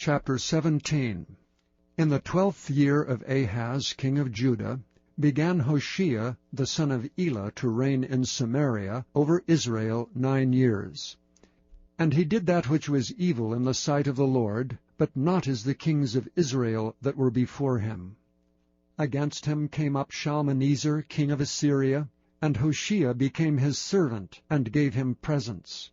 Chapter 17. In the 12th year of Ahaz king of Judah began Hoshea the son of Elah to reign in Samaria over Israel 9 years. And he did that which was evil in the sight of the Lord, but not as the kings of Israel that were before him. Against him came up Shalmaneser king of Assyria, and Hoshea became his servant, and gave him presents.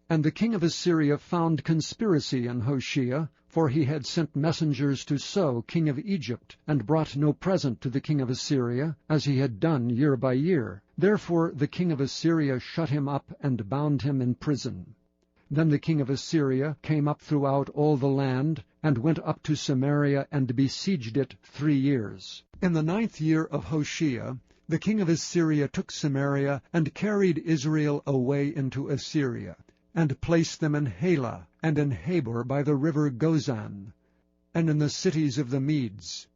And the king of Assyria found conspiracy in Hoshea, for he had sent messengers to So king of Egypt, and brought no present to the king of Assyria, as he had done year by year. Therefore the king of Assyria shut him up, and bound him in prison. Then the king of Assyria came up throughout all the land, and went up to Samaria, and besieged it 3 years. In the 9th year of Hoshea, the king of Assyria took Samaria, and carried Israel away into Assyria, and placed them in Halah, and in Habor by the river Gozan, and in the cities of the Medes.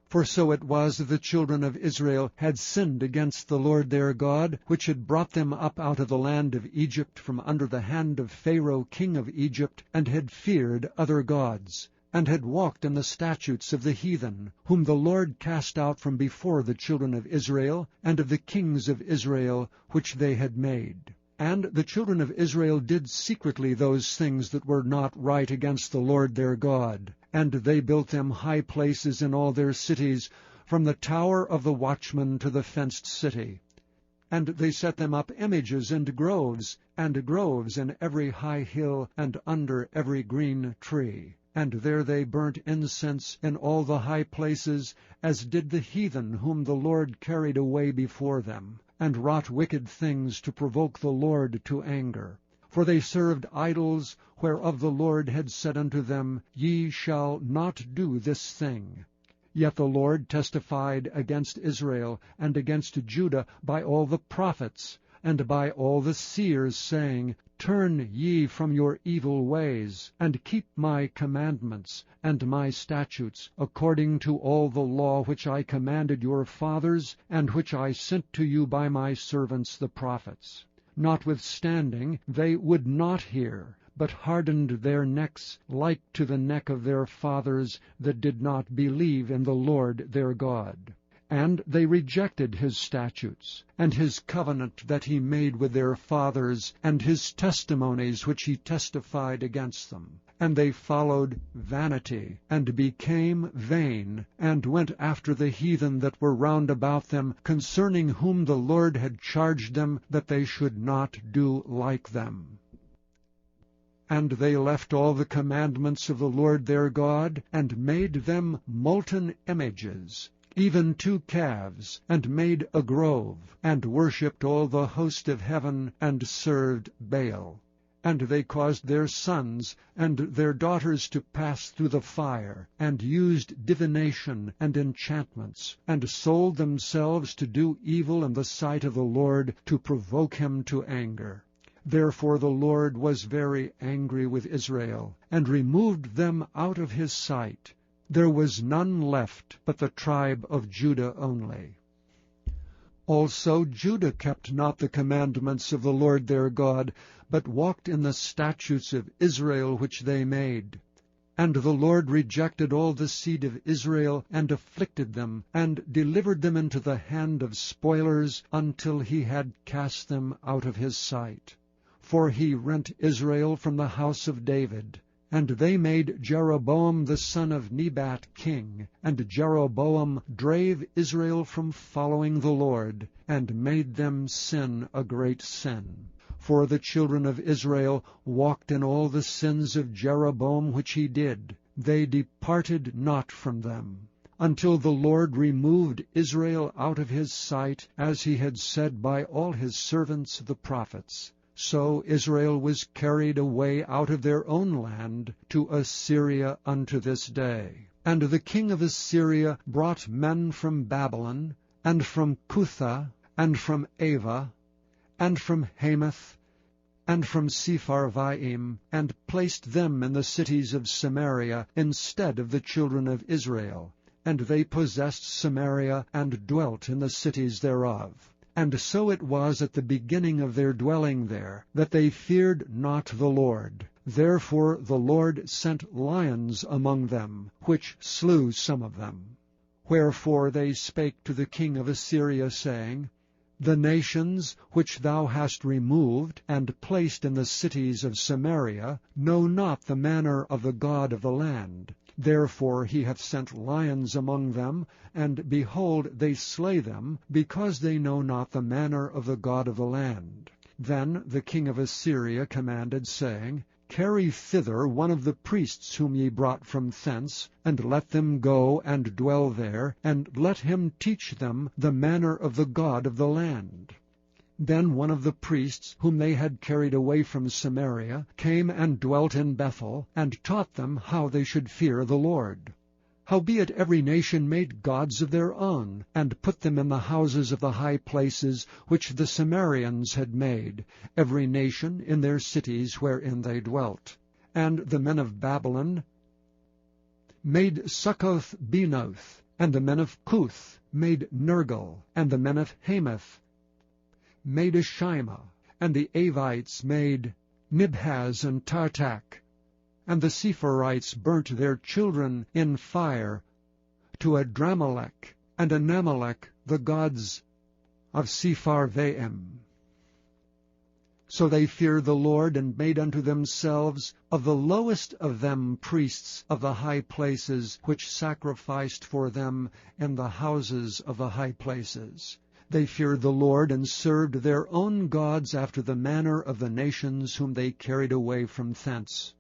For so it was that the children of Israel had sinned against the Lord their God, which had brought them up out of the land of Egypt from under the hand of Pharaoh king of Egypt, and had feared other gods, and had walked in the statutes of the heathen, whom the Lord cast out from before the children of Israel, and of the kings of Israel which they had made. And the children of Israel did secretly those things that were not right against the Lord their God. And they built them high places in all their cities, from the tower of the watchman to the fenced city. And they set them up images and groves in every high hill, and under every green tree. And there they burnt incense in all the high places, as did the heathen whom the Lord carried away before them, and wrought wicked things to provoke the Lord to anger. For they served idols, whereof the Lord had said unto them, Ye shall not do this thing. Yet the Lord testified against Israel and against Judah by all the prophets, and by all the seers, saying, Turn ye from your evil ways, and keep my commandments and my statutes, according to all the law which I commanded your fathers, and which I sent to you by my servants the prophets. Notwithstanding, they would not hear, but hardened their necks like to the neck of their fathers that did not believe in the Lord their God. And they rejected his statutes, and his covenant that he made with their fathers, and his testimonies which he testified against them. And they followed vanity, and became vain, and went after the heathen that were round about them, concerning whom the Lord had charged them that they should not do like them. And they left all the commandments of the Lord their God, and made them molten images, even 2 calves, and made a grove, and worshipped all the host of heaven, and served Baal. And they caused their sons and their daughters to pass through the fire, and used divination and enchantments, and sold themselves to do evil in the sight of the Lord, to provoke him to anger. Therefore the Lord was very angry with Israel, and removed them out of his sight. There was none left but the tribe of Judah only. Also Judah kept not the commandments of the Lord their God, but walked in the statutes of Israel which they made. And the Lord rejected all the seed of Israel, and afflicted them, and delivered them into the hand of spoilers, until he had cast them out of his sight. For he rent Israel from the house of David. And they made Jeroboam the son of Nebat king, and Jeroboam drave Israel from following the Lord, and made them sin a great sin. For the children of Israel walked in all the sins of Jeroboam which he did. They departed not from them, until the Lord removed Israel out of his sight, as he had said by all his servants the prophets. So Israel was carried away out of their own land to Assyria unto this day. And the king of Assyria brought men from Babylon, and from Cutha, and from Ava, and from Hamath, and from Sepharvaim, and placed them in the cities of Samaria instead of the children of Israel. And they possessed Samaria, and dwelt in the cities thereof. And so it was at the beginning of their dwelling there, that they feared not the Lord. Therefore the Lord sent lions among them, which slew some of them. Wherefore they spake to the king of Assyria, saying, The nations which thou hast removed, and placed in the cities of Samaria, know not the manner of the God of the land. Therefore he hath sent lions among them, and behold, they slay them, because they know not the manner of the God of the land. Then the king of Assyria commanded, saying, Carry thither one of the priests whom ye brought from thence, and let them go and dwell there, and let him teach them the manner of the God of the land. Then one of the priests, whom they had carried away from Samaria, came and dwelt in Bethel, and taught them how they should fear the Lord. Howbeit every nation made gods of their own, and put them in the houses of the high places which the Samaritans had made, every nation in their cities wherein they dwelt. And the men of Babylon made Succoth-Benoth, and the men of Cuth made Nergal, and the men of Hamath made Ashima, and the Avites made Nibhaz and Tartak, and the Sepharites burnt their children in fire to Adramelech and Anamelech, the gods of Sepharvaim. So they feared the Lord, and made unto themselves of the lowest of them priests of the high places, which sacrificed for them in the houses of the high places. They feared the Lord, and served their own gods after the manner of the nations whom they carried away from thence.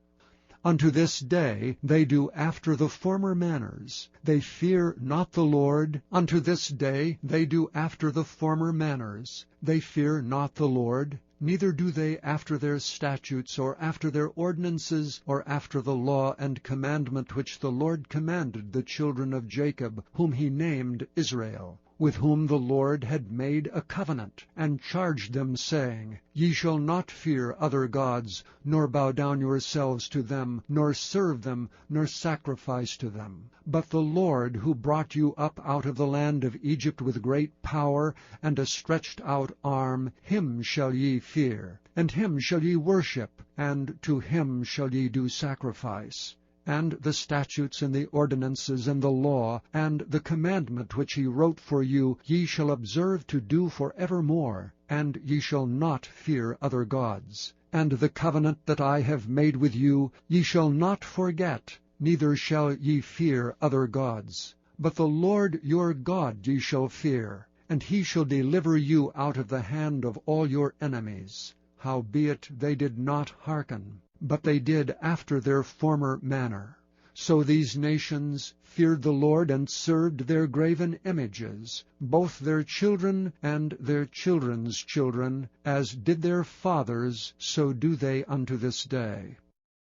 Unto this day they do after the former manners. They fear not the Lord. Unto this day they do after the former manners. They fear not the Lord, neither do they after their statutes, or after their ordinances, or after the law and commandment which the Lord commanded the children of Jacob, whom he named Israel, with whom the Lord had made a covenant, and charged them, saying, Ye shall not fear other gods, nor bow down yourselves to them, nor serve them, nor sacrifice to them. But the Lord, who brought you up out of the land of Egypt with great power and a stretched out arm, him shall ye fear, and him shall ye worship, and to him shall ye do sacrifice. And the statutes and the ordinances and the law and the commandment which he wrote for you ye shall observe to do for evermore, and ye shall not fear other gods. And the covenant that I have made with you ye shall not forget, neither shall ye fear other gods. But the Lord your God ye shall fear, and he shall deliver you out of the hand of all your enemies. Howbeit they did not hearken, but they did after their former manner. So these nations feared the Lord, and served their graven images, both their children and their children's children, as did their fathers, so do they unto this day.